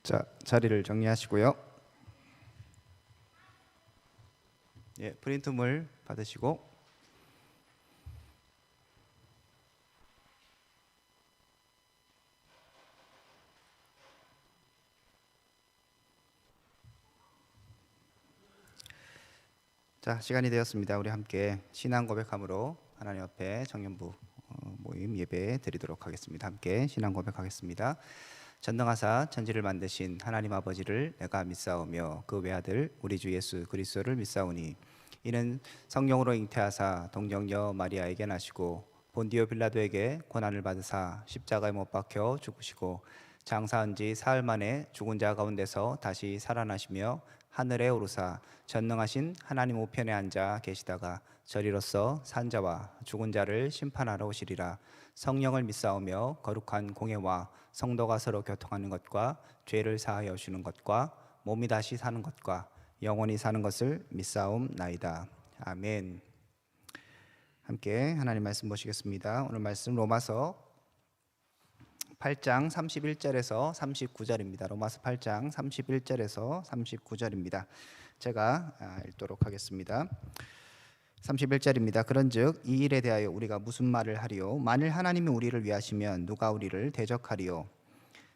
자, 자리를 정리하시고요. 프린트물 받으시고 자, 시간이 되었습니다. 우리 함께 신앙 고백함으로 하나님 앞에 청년부 모임 예배 드리도록 하겠습니다. 함께 신앙 고백하겠습니다. 전능하사 천지를 만드신 하나님 아버지를 내가 믿사오며 그 외아들 우리 주 예수 그리스도를 믿사오니 이는 성령으로 잉태하사 동정녀 마리아에게 나시고 본디오 빌라도에게 고난을 받으사 십자가에 못 박혀 죽으시고 장사한 지 사흘 만에 죽은 자 가운데서 다시 살아나시며 하늘에 오르사 전능하신 하나님 우편에 앉아 계시다가 저리로서 산 자와 죽은 자를 심판하러 오시리라. 성령을 믿사오며 거룩한 공예와 성도가 서로 교통하는 것과 죄를 사하여 주는 것과 몸이 다시 사는 것과 영원히 사는 것을 믿사옵나이다. 아멘. 함께 하나님 말씀 보시겠습니다. 오늘 말씀 로마서 8장 31절에서 39절입니다. 로마서 8장 31절에서 39절입니다. 제가 읽도록 하겠습니다. 31절입니다. 그런즉 이 일에 대하여 우리가 무슨 말을 하리요? 만일 하나님이 우리를 위하시면 누가 우리를 대적하리요?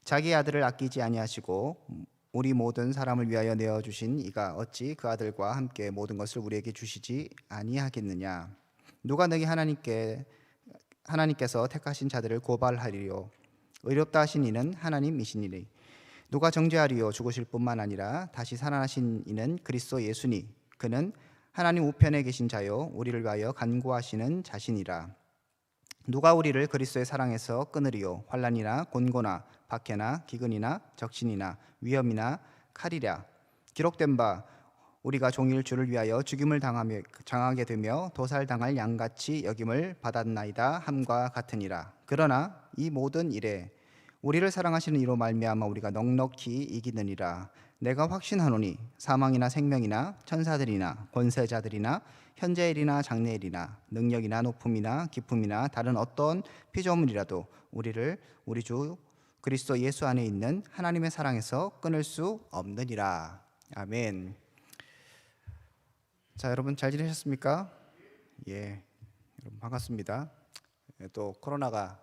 자기 아들을 아끼지 아니하시고 우리 모든 사람을 위하여 내어 주신 이가 어찌 그 아들과 함께 모든 것을 우리에게 주시지 아니하겠느냐? 누가 너희 하나님께서 택하신 자들을 고발하리요? 의롭다 하신 이는 하나님이시니니 누가 정죄하리요? 죽으실 뿐만 아니라 다시 살아나신 이는 그리스도 예수니 그는 하나님 우편에 계신 자요 우리를 위하여 간구하시는 자신이라. 누가 우리를 그리스도의 사랑에서 끊으리요? 환난이나 곤고나 박해나 기근이나 적신이나 위험이나 칼이랴. 기록된 바 우리가 종일 주를 위하여 죽임을 당하게 되며 도살당할 양같이 여김을 받았나이다 함과 같으니라. 그러나 이 모든 일에 우리를 사랑하시는 이로 말미암아 우리가 넉넉히 이기느니라. 내가 확신하노니 사망이나 생명이나 천사들이나 권세자들이나 현재일이나 장래일이나 능력이나 높음이나 기쁨이나 다른 어떤 피조물이라도 우리를 우리 주 그리스도 예수 안에 있는 하나님의 사랑에서 끊을 수 없느니라. 아멘. 자, 여러분 잘 지내셨습니까? 여러분 반갑습니다. 또 코로나가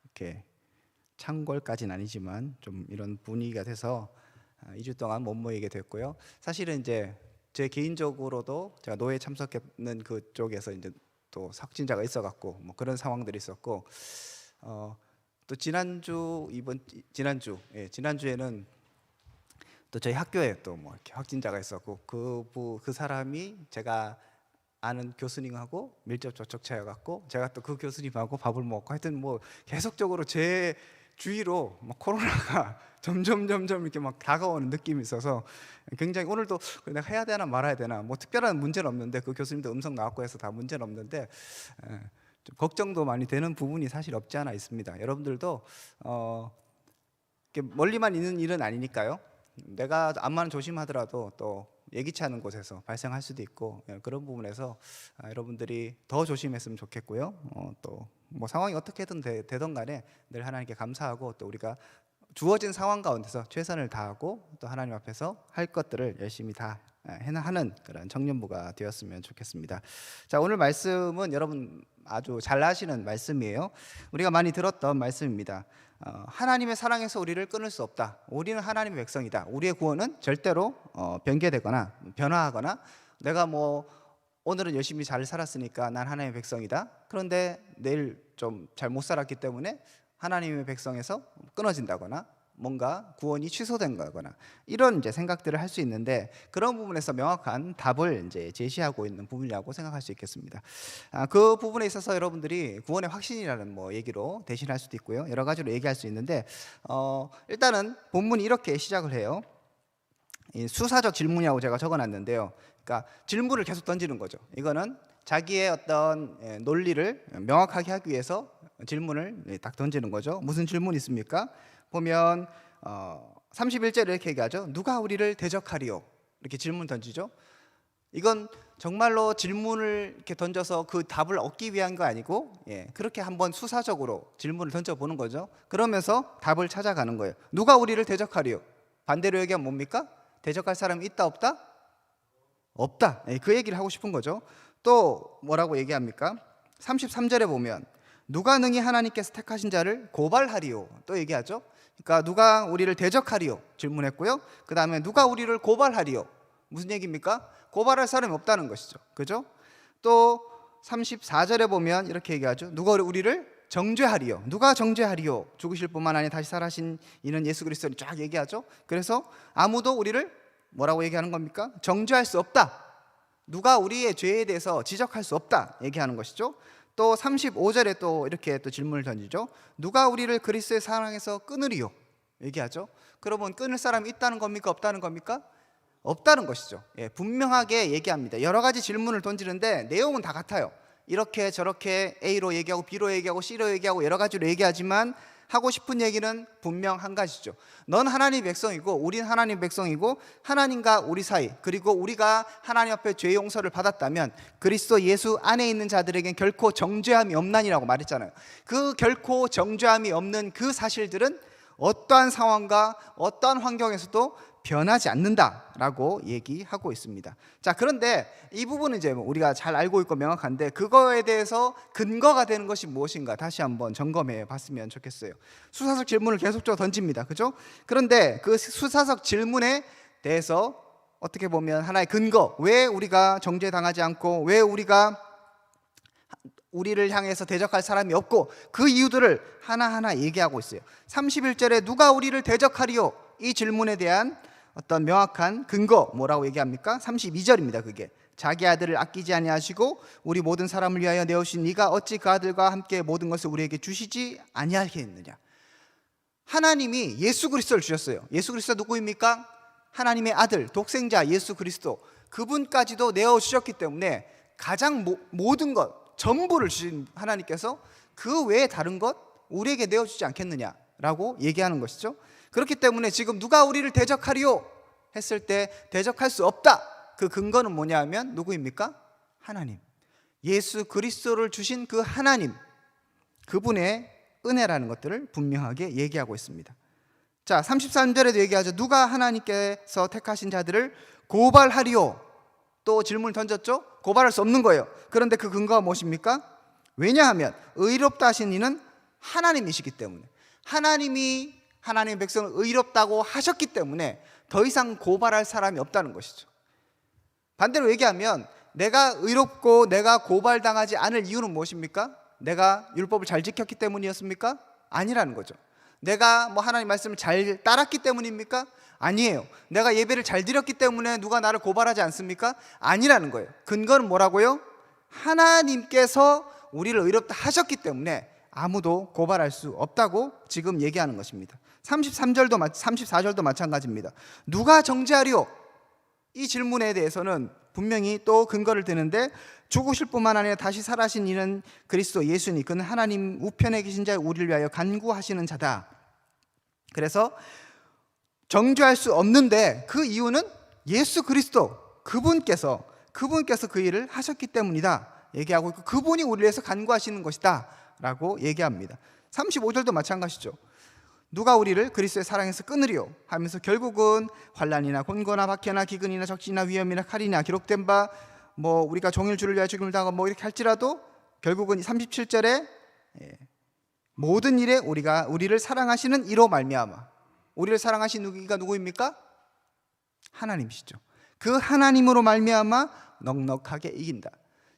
이렇게 창궐까지는 아니지만 좀 이런 분위기가 돼서 2주 동안 못 모이게 됐고요. 사실은 이제 제 개인적으로도 제가 노회에 참석했는 그쪽에서 이제 또 확진자가 있어갖고 뭐 그런 상황들이 있었고, 또 지난주에는 또 저희 학교에 또 뭐 이렇게 확진자가 있었고 그 사람이 제가 아는 교수님하고 밀접 접촉자여갖고 제가 또 그 교수님하고 밥을 먹고 하여튼 뭐 계속적으로 제 주위로 막 코로나가 점점 이렇게 막 다가오는 느낌이 있어서 굉장히 오늘도 내가 해야 되나 말아야 되나 뭐 특별한 문제는 없는데 그 교수님도 음성 나왔고 해서 다 문제는 없는데 좀 걱정도 많이 되는 부분이 사실 없지 않아 있습니다. 여러분들도 이렇게 멀리만 있는 일은 아니니까요. 내가 암만 조심하더라도 또 예기치 않은 곳에서 발생할 수도 있고 그런 부분에서 여러분들이 더 조심했으면 좋겠고요. 또 뭐 상황이 어떻게든 되던 간에 늘 하나님께 감사하고 또 우리가 주어진 상황 가운데서 최선을 다하고 또 하나님 앞에서 할 것들을 열심히 다 하는 그런 청년부가 되었으면 좋겠습니다. 자, 오늘 말씀은 여러분 아주 잘 아시는 말씀이에요. 우리가 많이 들었던 말씀입니다. 하나님의 사랑에서 우리를 끊을 수 없다. 우리는 하나님의 백성이다. 우리의 구원은 절대로 변개되거나 변화하거나 내가 뭐 오늘은 열심히 잘 살았으니까 난 하나님의 백성이다. 그런데 내일 좀 잘 못 살았기 때문에 하나님의 백성에서 끊어진다거나 뭔가 구원이 취소된 거거나 이런 이제 생각들을 할 수 있는데 그런 부분에서 명확한 답을 이제 제시하고 있는 부분이라고 생각할 수 있겠습니다. 그 부분에 있어서 여러분들이 구원의 확신이라는 뭐 얘기로 대신할 수도 있고요. 여러 가지로 얘기할 수 있는데 일단은 본문이 이렇게 시작을 해요. 수사적 질문이라고 제가 적어놨는데요. 그러니까 질문을 계속 던지는 거죠. 이거는 자기의 어떤 논리를 명확하게 하기 위해서 질문을 딱 던지는 거죠. 무슨 질문이 있습니까? 보면 31절에 이렇게 얘기하죠. 누가 우리를 대적하리요? 이렇게 질문 던지죠. 이건 정말로 질문을 이렇게 던져서 그 답을 얻기 위한 거 아니고 그렇게 한번 수사적으로 질문을 던져보는 거죠. 그러면서 답을 찾아가는 거예요. 누가 우리를 대적하리요? 반대로 얘기하면 뭡니까? 대적할 사람이 있다 없다? 없다. 그 얘기를 하고 싶은 거죠. 또 뭐라고 얘기합니까? 33절에 보면 누가 능히 하나님께서 택하신 자를 고발하리요 또 얘기하죠. 그러니까 누가 우리를 대적하리요 질문했고요. 그 다음에 누가 우리를 고발하리요, 무슨 얘기입니까? 고발할 사람이 없다는 것이죠. 그죠? 또 34절에 보면 이렇게 얘기하죠. 누가 우리를 정죄하리요, 누가 정죄하리요, 죽으실 뿐만 아니라 다시 살아신 이는 예수 그리스도를 쫙 얘기하죠. 그래서 아무도 우리를 뭐라고 얘기하는 겁니까? 정죄할 수 없다. 누가 우리의 죄에 대해서 지적할 수 없다 얘기하는 것이죠. 또 35절에 또 이렇게 또 질문을 던지죠. 누가 우리를 그리스도의 사랑에서 끊으리요 얘기하죠. 그러면 끊을 사람이 있다는 겁니까? 없다는 겁니까? 없다는 것이죠. 분명하게 얘기합니다. 여러 가지 질문을 던지는데 내용은 다 같아요. 이렇게 저렇게 A로 얘기하고 B로 얘기하고 C로 얘기하고 여러 가지로 얘기하지만 하고 싶은 얘기는 분명 한 가지죠. 넌 하나님 백성이고 우린 하나님 백성이고 하나님과 우리 사이, 그리고 우리가 하나님 앞에 죄 용서를 받았다면 그리스도 예수 안에 있는 자들에겐 결코 정죄함이 없나니라고 말했잖아요. 그 결코 정죄함이 없는 그 사실들은 어떠한 상황과 어떠한 환경에서도 변하지 않는다라고 얘기하고 있습니다. 자, 그런데 이 부분은 이제 우리가 잘 알고 있고 명확한데 그거에 대해서 근거가 되는 것이 무엇인가 다시 한번 점검해 봤으면 좋겠어요. 수사적 질문을 계속적으로 던집니다. 그죠? 그런데 그 수사적 질문에 대해서 어떻게 보면 하나의 근거, 왜 우리가 정죄당하지 않고 왜 우리를 향해서 대적할 사람이 없고 그 이유들을 하나하나 얘기하고 있어요. 31절에 누가 우리를 대적하리요? 이 질문에 대한 어떤 명확한 근거 뭐라고 얘기합니까? 32절입니다. 그게 자기 아들을 아끼지 아니하시고 우리 모든 사람을 위하여 내어주신 이가 어찌 그 아들과 함께 모든 것을 우리에게 주시지 아니하겠느냐. 하나님이 예수 그리스도를 주셨어요. 예수 그리스도 누구입니까? 하나님의 아들, 독생자 예수 그리스도, 그분까지도 내어주셨기 때문에 가장 모든 것 전부를 주신 하나님께서 그 외에 다른 것 우리에게 내어주지 않겠느냐라고 얘기하는 것이죠. 그렇기 때문에 지금 누가 우리를 대적하리요 했을 때 대적할 수 없다. 그 근거는 뭐냐 하면 누구입니까? 하나님, 예수 그리스도를 주신 그 하나님, 그분의 은혜라는 것들을 분명하게 얘기하고 있습니다. 자, 33절에도 얘기하죠. 누가 하나님께서 택하신 자들을 고발하리요. 또 질문을 던졌죠. 고발할 수 없는 거예요. 그런데 그 근거가 무엇입니까? 왜냐하면 의롭다 하신 이는 하나님이시기 때문에, 하나님이 하나님의 백성을 의롭다고 하셨기 때문에 더 이상 고발할 사람이 없다는 것이죠. 반대로 얘기하면 내가 의롭고 내가 고발당하지 않을 이유는 무엇입니까? 내가 율법을 잘 지켰기 때문이었습니까? 아니라는 거죠. 내가 하나님 말씀을 잘 따랐기 때문입니까? 아니에요. 내가 예배를 잘 드렸기 때문에 누가 나를 고발하지 않습니까? 아니라는 거예요. 근거는 뭐라고요? 하나님께서 우리를 의롭다 하셨기 때문에 아무도 고발할 수 없다고 지금 얘기하는 것입니다. 34절도 마찬가지입니다. 누가 정죄하리요? 이 질문에 대해서는 분명히 또 근거를 드는데 죽으실 뿐만 아니라 다시 살아신 이는 그리스도 예수니 그는 하나님 우편에 계신 자 우리를 위하여 간구하시는 자다. 그래서 정죄할 수 없는데 그 이유는 예수 그리스도 그분께서 그 일을 하셨기 때문이다 얘기하고 있고, 그분이 우리를 위해서 간구하시는 것이다 라고 얘기합니다. 35절도 마찬가지죠. 누가 우리를 그리스도의 사랑에서 끊으리요 하면서 결국은 환난이나 곤고나 박해나 기근이나 적신이나 위험이나 칼이나 기록된 바 우리가 종일 주를 위하여 죽임을 당하고 이렇게 할지라도 결국은 37절에 모든 일에 우리를 사랑하시는 이로 말미암아, 우리를 사랑하신 이가 누구입니까? 하나님이시죠. 그 하나님으로 말미암아 넉넉하게 이긴다.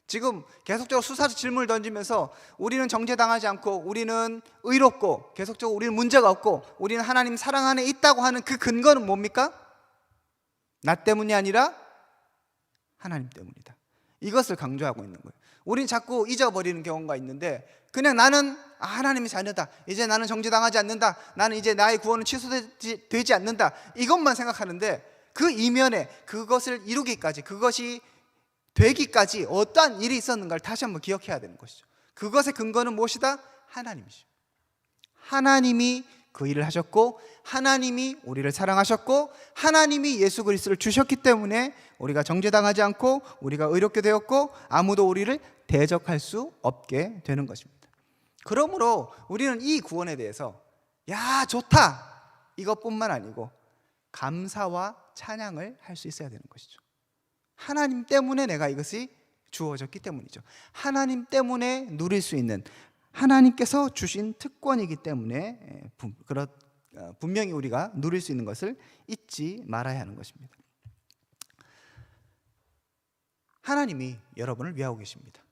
지금 계속적으로 수사적 질문을 던지면서 우리는 정죄당하지 않고 우리는 의롭고 계속적으로 우리는 문제가 없고 우리는 하나님 사랑 안에 있다고 하는 그 근거는 뭡니까? 나 때문이 아니라 하나님 때문이다. 이것을 강조하고 있는 거예요. 우리는 자꾸 잊어버리는 경우가 있는데 그냥 나는 하나님의 자녀다, 이제 나는 정죄당하지 않는다, 나는 이제 나의 구원은 취소되지 않는다, 이것만 생각하는데 그 이면에 그것을 이루기까지, 그것이 되기까지 어떠한 일이 있었는가를 다시 한번 기억해야 되는 것이죠. 그것의 근거는 무엇이다? 하나님이죠. 하나님이 그 일을 하셨고 하나님이 우리를 사랑하셨고 하나님이 예수 그리스도를 주셨기 때문에 우리가 정죄당하지 않고 우리가 의롭게 되었고 아무도 우리를 대적할 수 없게 되는 것입니다. 그러므로 우리는 이 구원에 대해서 야 좋다 이것뿐만 아니고 감사와 찬양을 할 수 있어야 되는 것이죠. 하나님 때문에 내가 이것이 주어졌기 때문이죠. 하나님 때문에 누릴 수 있는, 하나님께서 주신 특권이기 때문에 분명히 우리가 누릴 수 있는 것을 잊지 말아야 하는 것입니다. 하나님이 여러분을 위하고 계십니다.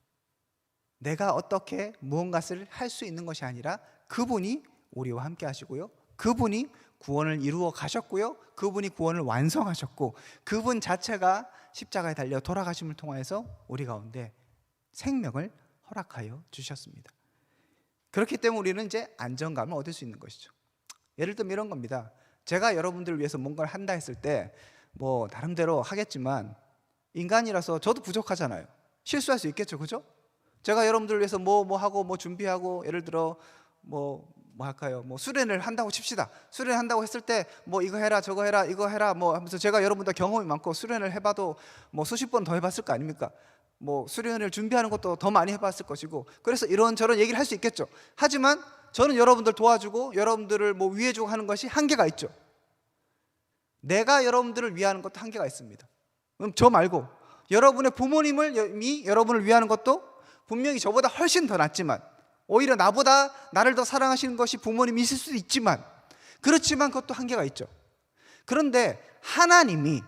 내가 어떻게 무언가를 할 수 있는 것이 아니라 그분이 우리와 함께 하시고요, 그분이 구원을 이루어 가셨고요, 그분이 구원을 완성하셨고, 그분 자체가 십자가에 달려 돌아가심을 통하여서 우리 가운데 생명을 허락하여 주셨습니다. 그렇기 때문에 우리는 이제 안정감을 얻을 수 있는 것이죠. 예를 들면 이런 겁니다. 제가 여러분들을 위해서 뭔가를 한다 했을 때 뭐 나름대로 하겠지만 인간이라서 저도 부족하잖아요. 실수할 수 있겠죠, 그죠? 제가 여러분들을 위해서 뭐 하고 뭐 준비하고, 예를 들어 뭐 할까요? 뭐 수련을 한다고 칩시다. 수련을 한다고 했을 때 뭐 이거 해라 저거 해라 이거 해라 뭐 하면서, 제가 여러분들 경험이 많고 수련을 해봐도 뭐 수십 번 더 해봤을 거 아닙니까? 뭐 수련을 준비하는 것도 더 많이 해봤을 것이고, 그래서 이런저런 얘기를 할 수 있겠죠. 하지만 저는 여러분들 도와주고 여러분들을 뭐 위해주고 하는 것이 한계가 있죠. 내가 여러분들을 위하는 것도 한계가 있습니다. 그럼 저 말고 여러분의 부모님이 여러분을 위하는 것도 분명히 저보다 훨씬 더 낫지만, 오히려 나보다 나를 더 사랑하시는 것이 부모님이실 수도 있지만, 그렇지만 그것도 한계가 있죠. 그런데 하나님이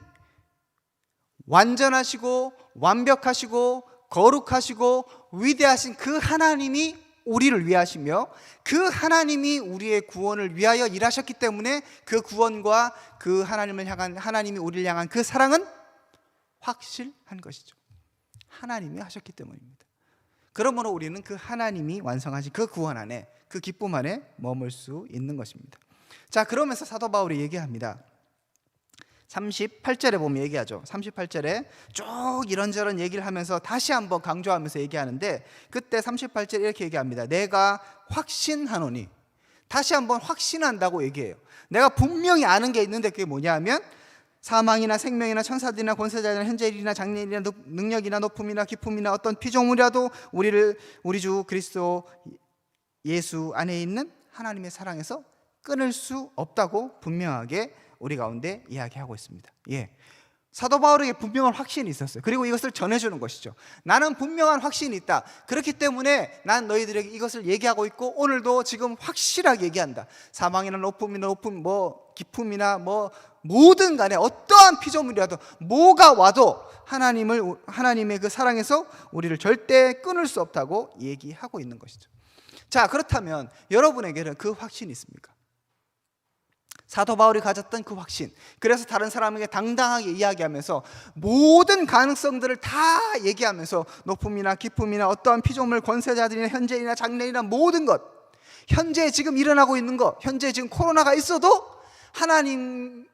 완전하시고 완벽하시고 거룩하시고 위대하신 그 하나님이 우리를 위하시며, 그 하나님이 우리의 구원을 위하여 일하셨기 때문에 그 구원과 그 하나님을 향한, 하나님이 우리를 향한 그 사랑은 확실한 것이죠. 하나님이 하셨기 때문입니다. 그러므로 우리는 그 하나님이 완성하신 그 구원 안에, 그 기쁨 안에 머물 수 있는 것입니다. 자, 그러면서 사도 바울이 얘기합니다. 38절에 보면 얘기하죠. 38절에 쭉 이런저런 얘기를 하면서 다시 한번 강조하면서 얘기하는데, 그때 38절에 이렇게 얘기합니다. 내가 확신하노니. 다시 한번 확신한다고 얘기해요. 내가 분명히 아는 게 있는데 그게 뭐냐 하면, 사망이나 생명이나 천사들이나 권세자들이나 현재일이나 장래일이나 능력이나 높음이나 기품이나 어떤 피조물이라도 우리 주 그리스도 예수 안에 있는 하나님의 사랑에서 끊을 수 없다고 분명하게 우리 가운데 이야기하고 있습니다. 예, 사도 바울에게 분명한 확신이 있었어요. 그리고 이것을 전해주는 것이죠. 나는 분명한 확신이 있다. 그렇기 때문에 난 너희들에게 이것을 얘기하고 있고, 오늘도 지금 확실하게 얘기한다. 사망이나 높음이나 뭐 기품이나 뭐 모든 간에 어떠한 피조물이라도 뭐가 와도 하나님의 그 사랑에서 우리를 절대 끊을 수 없다고 얘기하고 있는 것이죠. 자, 그렇다면 여러분에게는 그 확신이 있습니까? 사도 바울이 가졌던 그 확신, 그래서 다른 사람에게 당당하게 이야기하면서 모든 가능성들을 다 얘기하면서 높음이나 기쁨이나 어떠한 피조물, 권세자들이나 현재이나 장래이나 모든 것, 현재 지금 일어나고 있는 것, 현재 지금 코로나가 있어도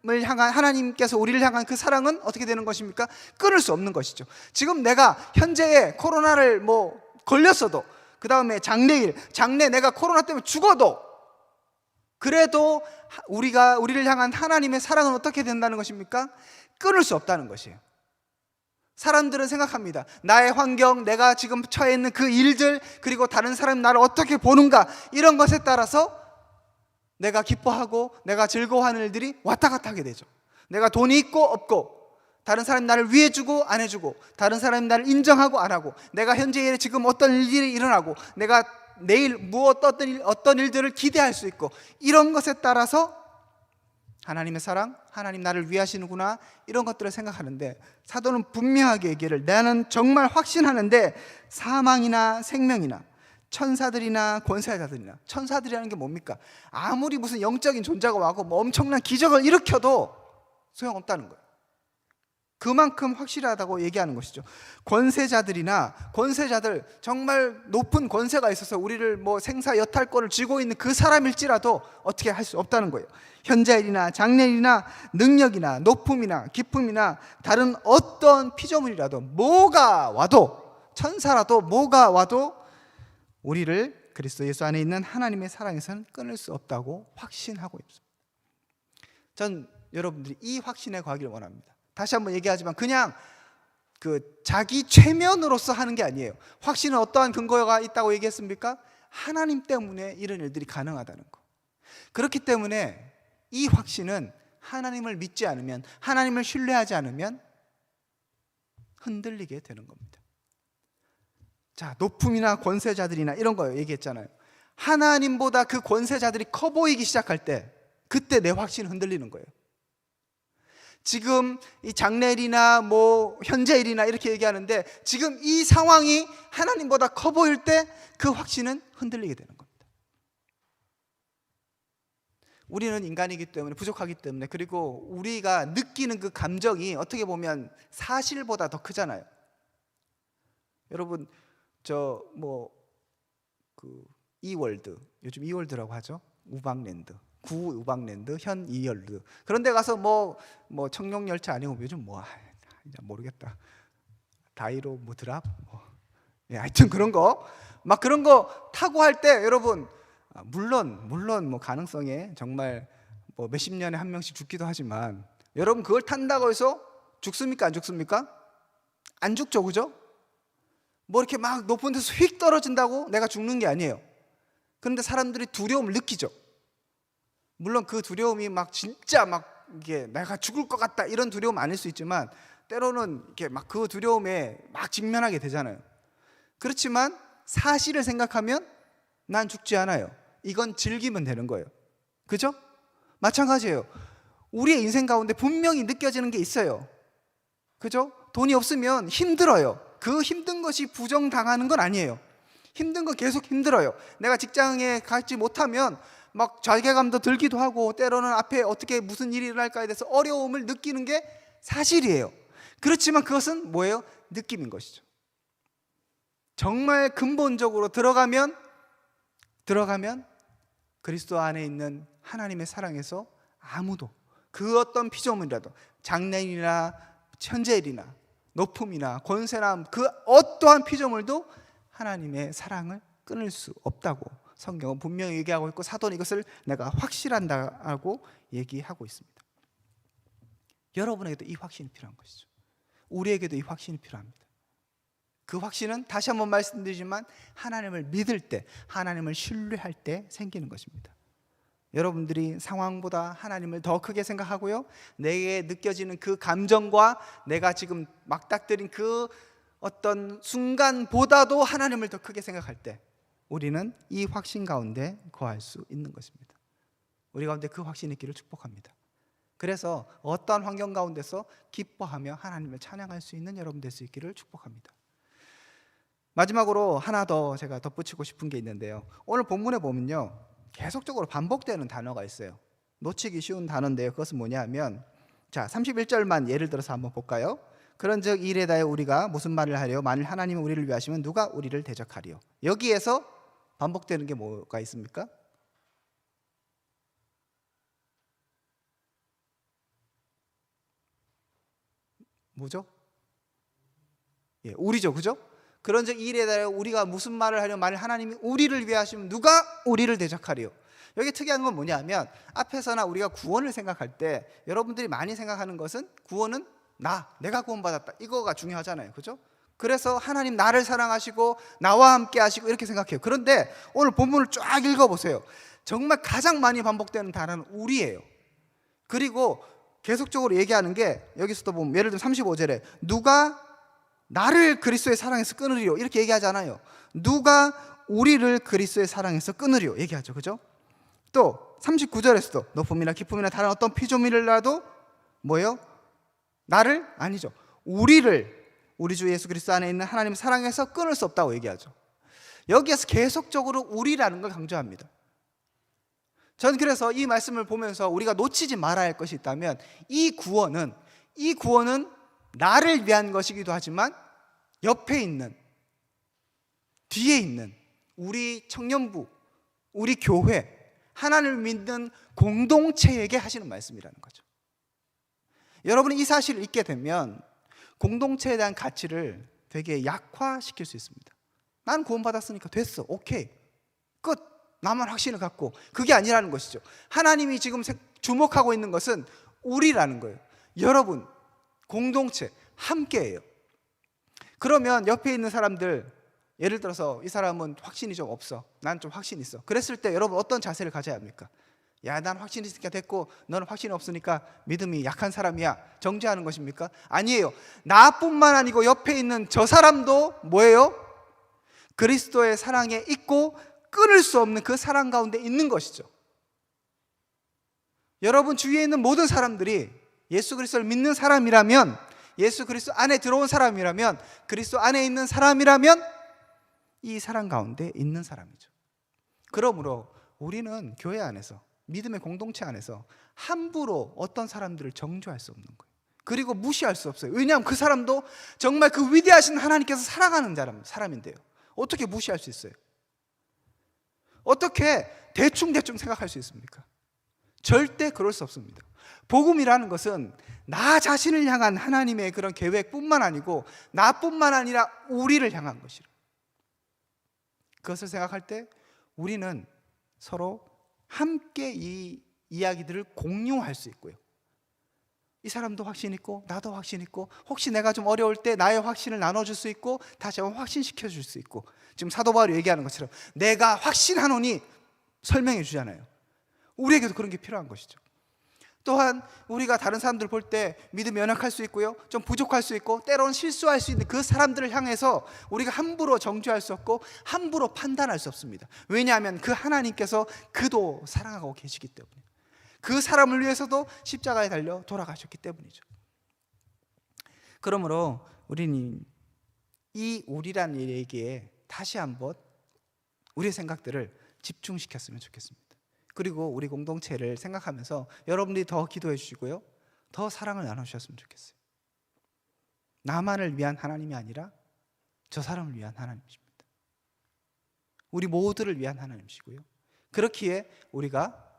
하나님께서 우리를 향한 그 사랑은 어떻게 되는 것입니까? 끊을 수 없는 것이죠. 지금 내가 현재에 코로나를 뭐 걸렸어도, 그 다음에 장래 내가 코로나 때문에 죽어도, 그래도 우리를 향한 하나님의 사랑은 어떻게 된다는 것입니까? 끊을 수 없다는 것이에요. 사람들은 생각합니다. 나의 환경, 내가 지금 처해 있는 그 일들, 그리고 다른 사람이 나를 어떻게 보는가, 이런 것에 따라서 내가 기뻐하고 내가 즐거워하는 일들이 왔다 갔다 하게 되죠. 내가 돈이 있고 없고, 다른 사람이 나를 위해주고 안 해주고, 다른 사람이 나를 인정하고 안 하고, 내가 현재에 지금 어떤 일들이 일어나고, 내가 내일 어떤 일들을 기대할 수 있고, 이런 것에 따라서 하나님의 사랑, 하나님 나를 위하시는구나, 이런 것들을 생각하는데, 사도는 분명하게 얘기를, 나는 정말 확신하는데 사망이나 생명이나 천사들이나 권세자들이나, 천사들이라는 게 뭡니까? 아무리 무슨 영적인 존재가 와고 뭐 엄청난 기적을 일으켜도 소용없다는 거예요. 그만큼 확실하다고 얘기하는 것이죠. 권세자들, 정말 높은 권세가 있어서 우리를 뭐 생사 여탈권을 쥐고 있는 그 사람일지라도 어떻게 할 수 없다는 거예요. 현재일이나 장래일이나 능력이나 높음이나 기쁨이나 다른 어떤 피조물이라도 뭐가 와도, 천사라도 뭐가 와도 우리를 그리스도 예수 안에 있는 하나님의 사랑에서는 끊을 수 없다고 확신하고 있습니다. 전 여러분들이 이 확신에 가기를 원합니다. 다시 한번 얘기하지만 그냥 자기 최면으로서 하는 게 아니에요. 확신은 어떠한 근거가 있다고 얘기했습니까? 하나님 때문에 이런 일들이 가능하다는 거. 그렇기 때문에 이 확신은 하나님을 믿지 않으면, 하나님을 신뢰하지 않으면 흔들리게 되는 겁니다. 자, 높음이나 권세자들이나 이런 거 얘기했잖아요. 하나님보다 그 권세자들이 커 보이기 시작할 때, 그때 내 확신이 흔들리는 거예요. 지금 이 장래일이나 뭐 현재일이나 이렇게 얘기하는데, 지금 이 상황이 하나님보다 커 보일 때 그 확신은 흔들리게 되는 겁니다. 우리는 인간이기 때문에, 부족하기 때문에, 그리고 우리가 느끼는 그 감정이 어떻게 보면 사실보다 더 크잖아요. 여러분, 이월드, 요즘 이월드라고 하죠. 우방랜드, 구 우방랜드, 현 이월드. 그런데 가서 뭐 청룡열차 아니고 요즘 이제 모르겠다. 다이로 뭐 드랍, 하여튼 그런 거 타고 할 때 여러분, 물론 뭐 가능성에 정말 뭐 몇십 년에 한 명씩 죽기도 하지만, 여러분 그걸 탄다고 해서 죽습니까? 안 죽습니까? 안 죽죠, 그죠? 뭐 이렇게 막 높은 데서 휙 떨어진다고 내가 죽는 게 아니에요. 그런데 사람들이 두려움을 느끼죠. 물론 그 두려움이 막 진짜 막 이게 내가 죽을 것 같다 이런 두려움 아닐 수 있지만, 때로는 이렇게 막 그 두려움에 막 직면하게 되잖아요. 그렇지만 사실을 생각하면 난 죽지 않아요. 이건 즐기면 되는 거예요. 그죠? 마찬가지예요. 우리의 인생 가운데 분명히 느껴지는 게 있어요. 그죠? 돈이 없으면 힘들어요. 그 힘든 것이 부정당하는 건 아니에요. 힘든 건 계속 힘들어요. 내가 직장에 가지 못하면 막 자괴감도 들기도 하고, 때로는 앞에 어떻게 무슨 일이 일어날까에 대해서 어려움을 느끼는 게 사실이에요. 그렇지만 그것은 뭐예요? 느낌인 것이죠. 정말 근본적으로 들어가면 그리스도 안에 있는 하나님의 사랑에서 아무도 그 어떤 피조물이라도, 장래일이나 현재일이나 높음이나 권세나 그 어떠한 피조물도 하나님의 사랑을 끊을 수 없다고 성경은 분명히 얘기하고 있고, 사도는 이것을 내가 확실한다고 얘기하고 있습니다. 여러분에게도 이 확신이 필요한 것이죠. 우리에게도 이 확신이 필요합니다. 그 확신은 다시 한번 말씀드리지만 하나님을 믿을 때, 하나님을 신뢰할 때 생기는 것입니다. 여러분들이 상황보다 하나님을 더 크게 생각하고요, 내게 느껴지는 그 감정과 내가 지금 막닥뜨린 그 어떤 순간보다도 하나님을 더 크게 생각할 때, 우리는 이 확신 가운데 거할 수 있는 것입니다. 우리 가운데 그 확신이 있기를 축복합니다. 그래서 어떠한 환경 가운데서 기뻐하며 하나님을 찬양할 수 있는 여러분 될 수 있기를 축복합니다. 마지막으로 하나 더 제가 덧붙이고 싶은 게 있는데요, 오늘 본문에 보면요, 계속적으로 반복되는 단어가 있어요. 놓치기 쉬운 단어인데요, 그것은 뭐냐면, 자, 31절만 예를 들어서 한번 볼까요? 그런즉 이에 대하여 우리가 무슨 말을 하려? 만일 하나님은 우리를 위하시면 누가 우리를 대적하리요? 여기에서 반복되는 게 뭐가 있습니까? 뭐죠? 우리죠, 그죠? 그런즉 이 일에 대하여 우리가 무슨 말을 하려? 만일 하나님이 우리를 위하시면 누가 우리를 대적하리요? 여기 특이한 건 뭐냐면, 앞에서나 우리가 구원을 생각할 때 여러분들이 많이 생각하는 것은 구원은 내가 구원받았다, 이거가 중요하잖아요, 그죠? 그래서 하나님 나를 사랑하시고 나와 함께 하시고 이렇게 생각해요. 그런데 오늘 본문을 쫙 읽어보세요. 정말 가장 많이 반복되는 단어는 우리예요. 그리고 계속적으로 얘기하는 게, 여기서도 보면 예를 들면 35절에 누가 나를 그리스도의 사랑에서 끊으리요, 이렇게 얘기하잖아요. 누가 우리를 그리스도의 사랑에서 끊으리요 얘기하죠, 그죠? 또 39절에서도 높음이나 기쁨이나 다른 어떤 피조물이라도 뭐예요? 나를, 아니죠, 우리를, 우리 주 예수 그리스도 안에 있는 하나님의 사랑에서 끊을 수 없다고 얘기하죠. 여기에서 계속적으로 우리라는 걸 강조합니다. 전 그래서 이 말씀을 보면서 우리가 놓치지 말아야 할 것이 있다면, 이 구원은 나를 위한 것이기도 하지만 옆에 있는, 뒤에 있는 우리 청년부, 우리 교회, 하나님을 믿는 공동체에게 하시는 말씀이라는 거죠. 여러분이 이 사실을 잊게 되면 공동체에 대한 가치를 되게 약화시킬 수 있습니다. 난 구원받았으니까 됐어, 오케이, 끝, 나만 확신을 갖고. 그게 아니라는 것이죠. 하나님이 지금 주목하고 있는 것은 우리라는 거예요. 여러분, 공동체, 함께예요. 그러면 옆에 있는 사람들, 예를 들어서 이 사람은 확신이 좀 없어, 난 좀 확신 있어, 그랬을 때 여러분 어떤 자세를 가져야 합니까? 야, 난 확신이 있으니까 됐고 너는 확신이 없으니까 믿음이 약한 사람이야, 정죄하는 것입니까? 아니에요. 나뿐만 아니고 옆에 있는 저 사람도 뭐예요? 그리스도의 사랑에 있고 끊을 수 없는 그 사랑 가운데 있는 것이죠. 여러분 주위에 있는 모든 사람들이 예수 그리스도를 믿는 사람이라면, 예수 그리스도 안에 들어온 사람이라면, 그리스도 안에 있는 사람이라면 이 사랑 가운데 있는 사람이죠. 그러므로 우리는 교회 안에서, 믿음의 공동체 안에서 함부로 어떤 사람들을 정죄할 수 없는 거예요. 그리고 무시할 수 없어요. 왜냐하면 그 사람도 정말 그 위대하신 하나님께서 사랑하는 사람인데요. 어떻게 무시할 수 있어요? 어떻게 대충 생각할 수 있습니까? 절대 그럴 수 없습니다. 복음이라는 것은 나 자신을 향한 하나님의 그런 계획뿐만 아니고 나뿐만 아니라 우리를 향한 것이라. 그것을 생각할 때 우리는 서로 함께 이 이야기들을 공유할 수 있고요. 이 사람도 확신 있고 나도 확신 있고, 혹시 내가 좀 어려울 때 나의 확신을 나눠줄 수 있고 다시 한번 확신시켜 줄 수 있고, 지금 사도 바울이 얘기하는 것처럼 내가 확신하노니 설명해 주잖아요. 우리에게도 그런 게 필요한 것이죠. 또한 우리가 다른 사람들 볼 때 믿음이 연약할 수 있고요, 좀 부족할 수 있고 때로는 실수할 수 있는 그 사람들을 향해서 우리가 함부로 정죄할 수 없고 함부로 판단할 수 없습니다. 왜냐하면 그 하나님께서 그도 사랑하고 계시기 때문에, 그 사람을 위해서도 십자가에 달려 돌아가셨기 때문이죠. 그러므로 우리는 이 우리란 얘기에 다시 한번 우리의 생각들을 집중시켰으면 좋겠습니다. 그리고 우리 공동체를 생각하면서 여러분들이 더 기도해 주시고요, 더 사랑을 나눠주셨으면 좋겠어요. 나만을 위한 하나님이 아니라 저 사람을 위한 하나님이십니다. 우리 모두를 위한 하나님이시고요, 그렇기에 우리가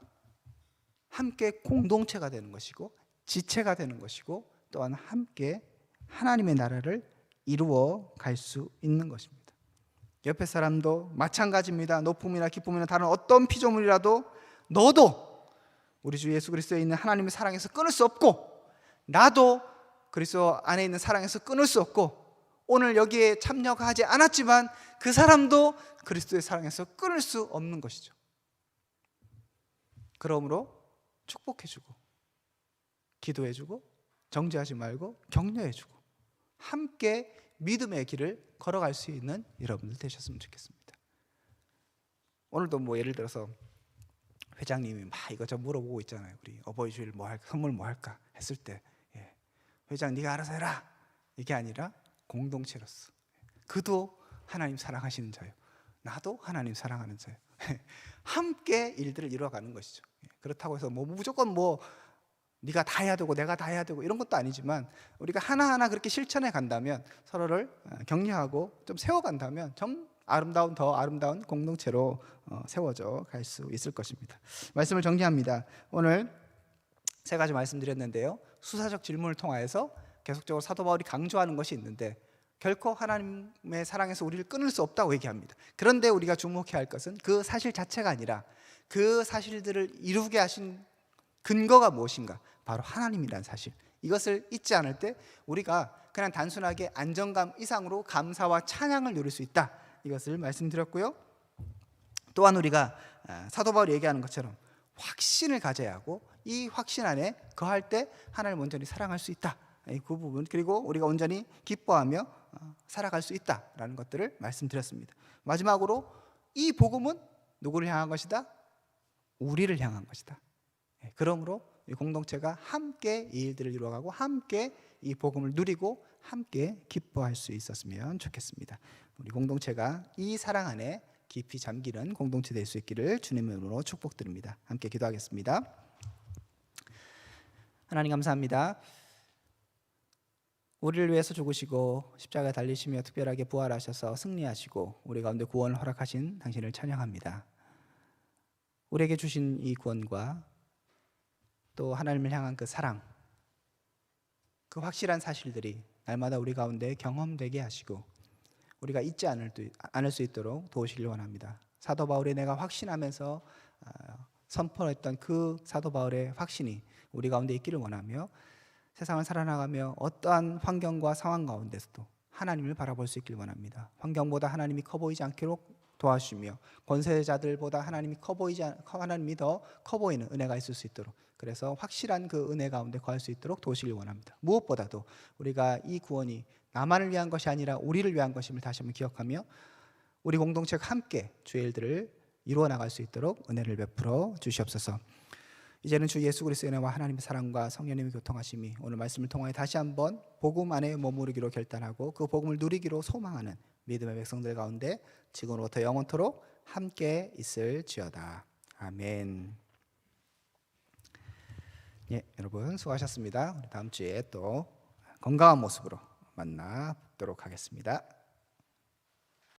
함께 공동체가 되는 것이고 지체가 되는 것이고, 또한 함께 하나님의 나라를 이루어 갈 수 있는 것입니다. 옆에 사람도 마찬가지입니다. 높음이나 기쁨이나 다른 어떤 피조물이라도 너도 우리 주 예수 그리스도에 있는 하나님의 사랑에서 끊을 수 없고, 나도 그리스도 안에 있는 사랑에서 끊을 수 없고, 오늘 여기에 참여하지 않았지만 그 사람도 그리스도의 사랑에서 끊을 수 없는 것이죠. 그러므로 축복해주고 기도해주고 정죄하지 말고 격려해주고 함께 믿음의 길을 걸어갈 수 있는 여러분들 되셨으면 좋겠습니다. 오늘도 뭐 예를 들어서 회장님이 막 이것저것 물어보고 있잖아요. 우리 어버이 주일 뭐 할까, 선물 뭐 할까 했을 때, 회장 네가 알아서 해라, 이게 아니라 공동체로서 그도 하나님 사랑하시는 자요, 나도 하나님 사랑하는 자요, 함께 일들을 이루어가는 것이죠. 그렇다고 해서 뭐 무조건 뭐 네가 다 해야 되고 내가 다 해야 되고 이런 것도 아니지만, 우리가 하나하나 그렇게 실천해 간다면, 서로를 격려하고 좀 세워간다면 좀 더 아름다운 공동체로 세워져 갈 수 있을 것입니다. 말씀을 정리합니다. 오늘 세 가지 말씀드렸는데요, 수사적 질문을 통하여서 계속적으로 사도 바울이 강조하는 것이 있는데, 결코 하나님의 사랑에서 우리를 끊을 수 없다고 얘기합니다. 그런데 우리가 주목해야 할 것은 그 사실 자체가 아니라 그 사실들을 이루게 하신 근거가 무엇인가, 바로 하나님이라는 사실, 이것을 잊지 않을 때 우리가 그냥 단순하게 안정감 이상으로 감사와 찬양을 누릴 수 있다, 이것을 말씀드렸고요. 또한 우리가 사도 바울이 얘기하는 것처럼 확신을 가져야 하고, 이 확신 안에 거할 때 하나님을 온전히 사랑할 수 있다, 그 부분, 그리고 우리가 온전히 기뻐하며 살아갈 수 있다라는 것들을 말씀드렸습니다. 마지막으로 이 복음은 누구를 향한 것이다? 우리를 향한 것이다. 그러므로 이 공동체가 함께 이 일들을 이루어가고 함께 이 복음을 누리고 함께 기뻐할 수 있었으면 좋겠습니다. 우리 공동체가 이 사랑 안에 깊이 잠기는 공동체 될 수 있기를 주님의 이름으로 축복드립니다. 함께 기도하겠습니다. 하나님 감사합니다. 우리를 위해서 죽으시고 십자가에 달리시며 특별하게 부활하셔서 승리하시고 우리 가운데 구원을 허락하신 당신을 찬양합니다. 우리에게 주신 이 구원과 또 하나님을 향한 그 사랑, 그 확실한 사실들이 날마다 우리 가운데 경험되게 하시고 우리가 잊지 않을 수 있도록 도우시길 원합니다. 사도 바울이 내가 확신하면서 선포했던 그 사도 바울의 확신이 우리 가운데 있기를 원하며, 세상을 살아나가며 어떠한 환경과 상황 가운데서도 하나님을 바라볼 수 있길 원합니다. 환경보다 하나님이 커 보이지 않도록 도와주시며 권세자들보다 하나님이 더 커 보이는 은혜가 있을 수 있도록, 그래서 확실한 그 은혜 가운데 거할 수 있도록 도우시길 원합니다. 무엇보다도 우리가 이 구원이 나만을 위한 것이 아니라 우리를 위한 것임을 다시 한번 기억하며 우리 공동체가 함께 주의 일들을 이루어 나갈 수 있도록 은혜를 베풀어 주시옵소서. 이제는 주 예수 그리스도의 은혜와 하나님의 사랑과 성령님의 교통하심이 오늘 말씀을 통하여 다시 한번 복음 안에 머무르기로 결단하고 그 복음을 누리기로 소망하는 믿음의 백성들 가운데 지금으로부터 영원토록 함께 있을지어다. 아멘. 예, 여러분 수고하셨습니다. 다음 주에 또 건강한 모습으로 만나 뵙도록 하겠습니다.